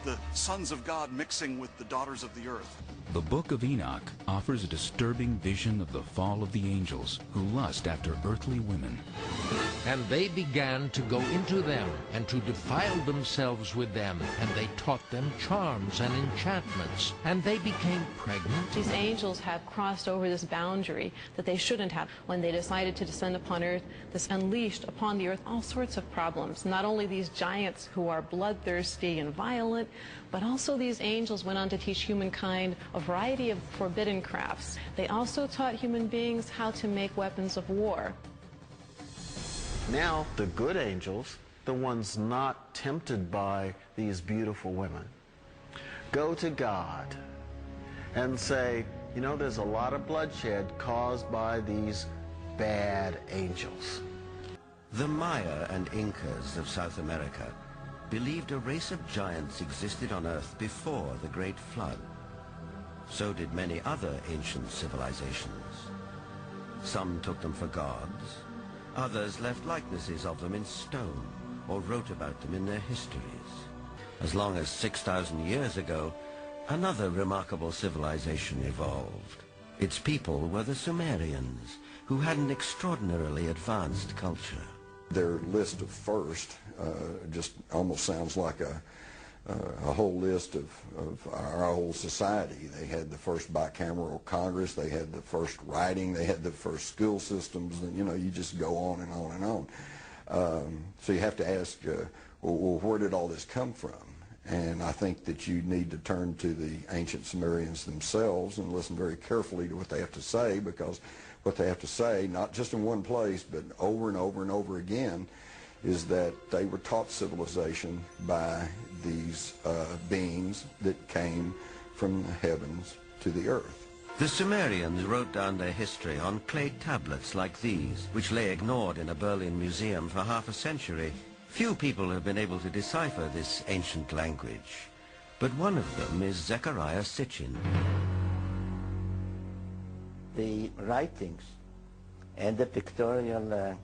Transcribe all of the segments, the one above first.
the sons of God mixing with the daughters of the earth. The Book of Enoch offers a disturbing vision of the fall of the angels who lust after earthly women. And they began to go into them, and to defile themselves with them, and they taught them charms and enchantments, and they became pregnant. These angels have crossed over this boundary that they shouldn't have. When they decided to descend upon earth, this unleashed upon the earth all sorts of problems. Not only these giants who are bloodthirsty and violent, but also these angels went on to teach humankind a variety of forbidden crafts. They also taught human beings how to make weapons of war. Now, the good angels, the ones not tempted by these beautiful women, go to God and say, you know, there's a lot of bloodshed caused by these bad angels. The Maya and Incas of South America believed a race of giants existed on Earth before the Great Flood. So did many other ancient civilizations. Some took them for gods. Others left likenesses of them in stone or wrote about them in their histories. As long as 6,000 years ago, another remarkable civilization evolved. Its people were the Sumerians, who had an extraordinarily advanced culture. Their list of first just almost sounds like a whole list of our whole society. They had the first bicameral Congress, they had the first writing, they had the first school systems, and you know, you just go on and on and on. So you have to ask, well, where did all this come from? And I think that you need to turn to the ancient Sumerians themselves and listen very carefully to what they have to say, because what they have to say, not just in one place, but over and over and over again, is that they were taught civilization by these beings that came from the heavens to the earth. The Sumerians wrote down their history on clay tablets like these, which lay ignored in a Berlin museum for half a century. Few people have been able to decipher this ancient language, but one of them is Zechariah Sitchin. The writings and the pictorial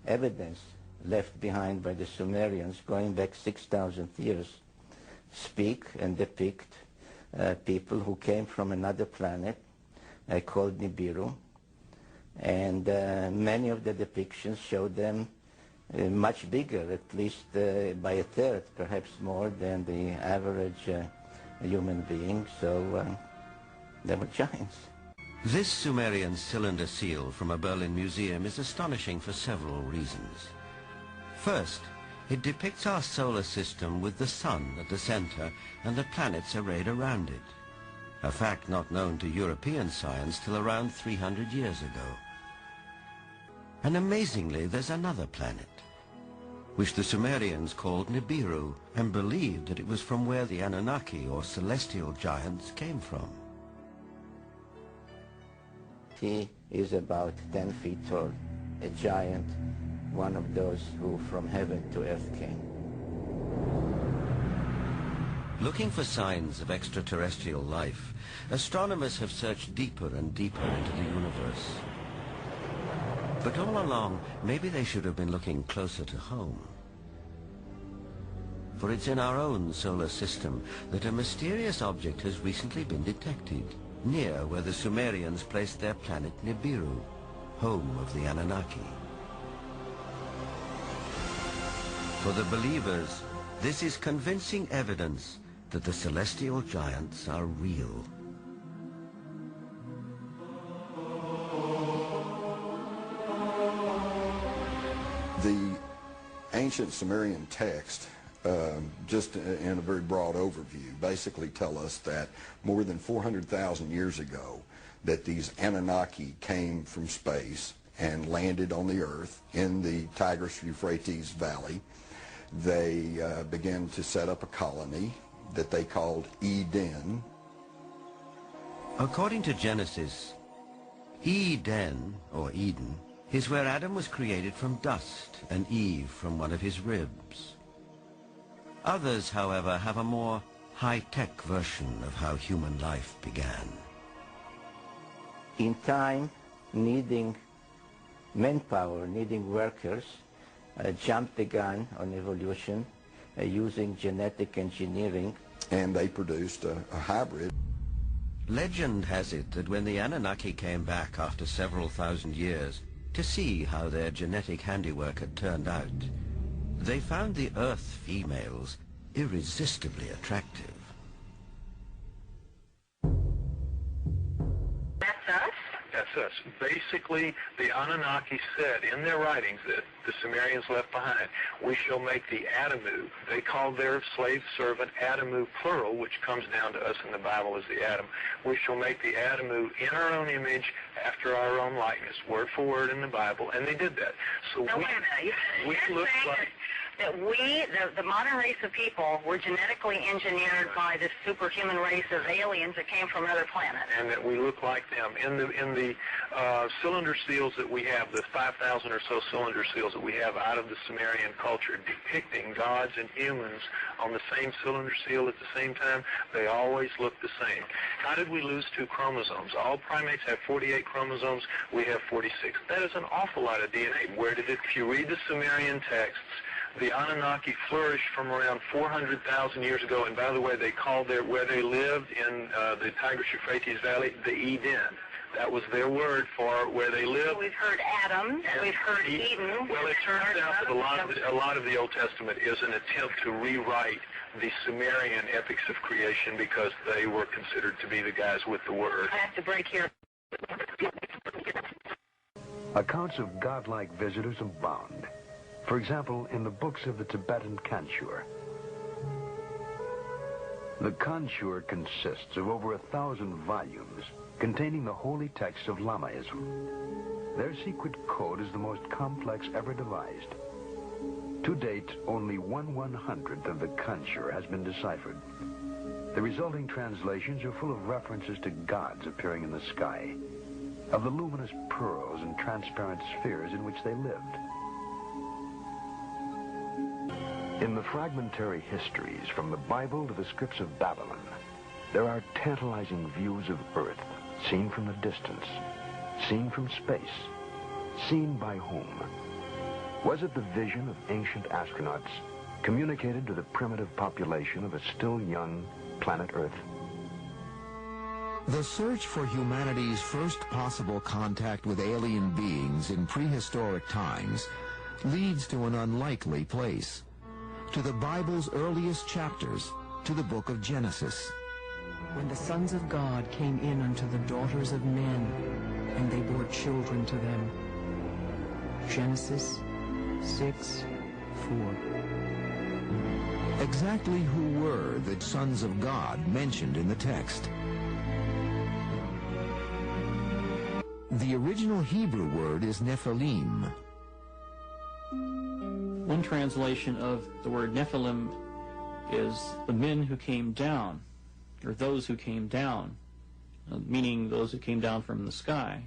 evidence left behind by the Sumerians going back 6,000 years speak and depict people who came from another planet called Nibiru, and many of the depictions show them much bigger, at least by a third, perhaps more than the average human being, so they were giants. This Sumerian cylinder seal from a Berlin museum is astonishing for several reasons. First, it depicts our solar system with the sun at the center and the planets arrayed around it, a fact not known to European science till around 300 years ago. And amazingly, there's another planet, which the Sumerians called Nibiru, and believed that it was from where the Annunaki, or celestial giants, came from. He is about 10 feet tall, a giant, one of those who from heaven to earth came. Looking for signs of extraterrestrial life, astronomers have searched deeper and deeper into the universe. But all along, maybe they should have been looking closer to home. For it's in our own solar system that a mysterious object has recently been detected, near where the Sumerians placed their planet Nibiru, home of the Anunnaki. For the believers, this is convincing evidence that the celestial giants are real. The ancient Sumerian text, just in a very broad overview, basically tell us that more than 400,000 years ago, that these Anunnaki came from space and landed on the earth in the Tigris-Euphrates Valley. They began to set up a colony that they called Eden. According to Genesis, Eden, or Eden, is where Adam was created from dust and Eve from one of his ribs. Others, however, have a more high-tech version of how human life began. In time, needing manpower, needing workers, jumped the gun on evolution using genetic engineering and they produced a hybrid. Legend has it that when the Anunnaki came back after several thousand years to see how their genetic handiwork had turned out, they found the Earth females irresistibly attractive. That's us? That's us. Basically, the Anunnaki said in their writings that the Sumerians left behind, we shall make the Adamu. They called their slave servant Adamu plural, which comes down to us in the Bible as the Adam. We shall make the Adamu in our own image, after our own likeness, word for word in the Bible, and they did that. So wait a minute. You're look saying like... that we, the modern race of people, were genetically engineered by this superhuman race of aliens that came from other planets. And that we look like them. In the cylinder seals that we have, the 5,000 or so cylinder seals that we have out of the Sumerian culture, depicting gods and humans on the same cylinder seal at the same time, they always look the same. How did we lose 2 chromosomes? All primates have 48 chromosomes. We have 46. That is an awful lot of DNA. Where did it? If you read the Sumerian texts, the Anunnaki flourished from around 400,000 years ago, and by the way, they called where they lived in the Tigris-Euphrates Valley, the Eden. That was their word for where they lived. We've heard Adam, and we've heard Eden. Well, it turns out that a lot of the Old Testament is an attempt to rewrite the Sumerian epics of creation because they were considered to be the guys with the word. I have to break here. Accounts of godlike visitors abound. For example, in the books of the Tibetan Kanchur. The Kanchur consists of over 1,000 volumes containing the holy texts of Lamaism. Their secret code is the most complex ever devised. To date, only 1/100th of the Kanchur has been deciphered. The resulting translations are full of references to gods appearing in the sky, of the luminous pearls and transparent spheres in which they lived. In the fragmentary histories from the Bible to the scripts of Babylon, there are tantalizing views of Earth, seen from the distance, seen from space, seen by whom? Was it the vision of ancient astronauts communicated to the primitive population of a still young planet Earth? The search for humanity's first possible contact with alien beings in prehistoric times leads to an unlikely place. To the Bible's earliest chapters, to the book of Genesis. When the sons of God came in unto the daughters of men, and they bore children to them. Genesis 6:4. Exactly who were the sons of God mentioned in the text? The original Hebrew word is Nephilim. One translation of the word Nephilim is the men who came down, or those who came down, meaning those who came down from the sky.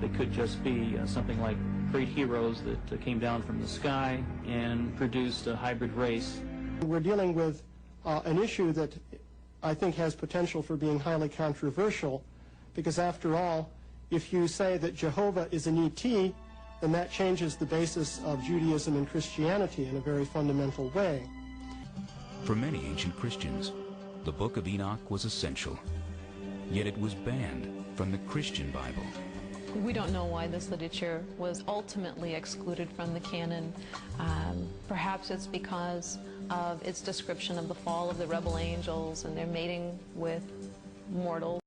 They could just be something like great heroes that came down from the sky and produced a hybrid race. We're dealing with an issue that I think has potential for being highly controversial, because after all, if you say that Jehovah is an ET, then that changes the basis of Judaism and Christianity in a very fundamental way. For many ancient Christians, the Book of Enoch was essential, yet it was banned from the Christian Bible. We don't know why this literature was ultimately excluded from the canon. Perhaps it's because of its description of the fall of the rebel angels and their mating with mortals.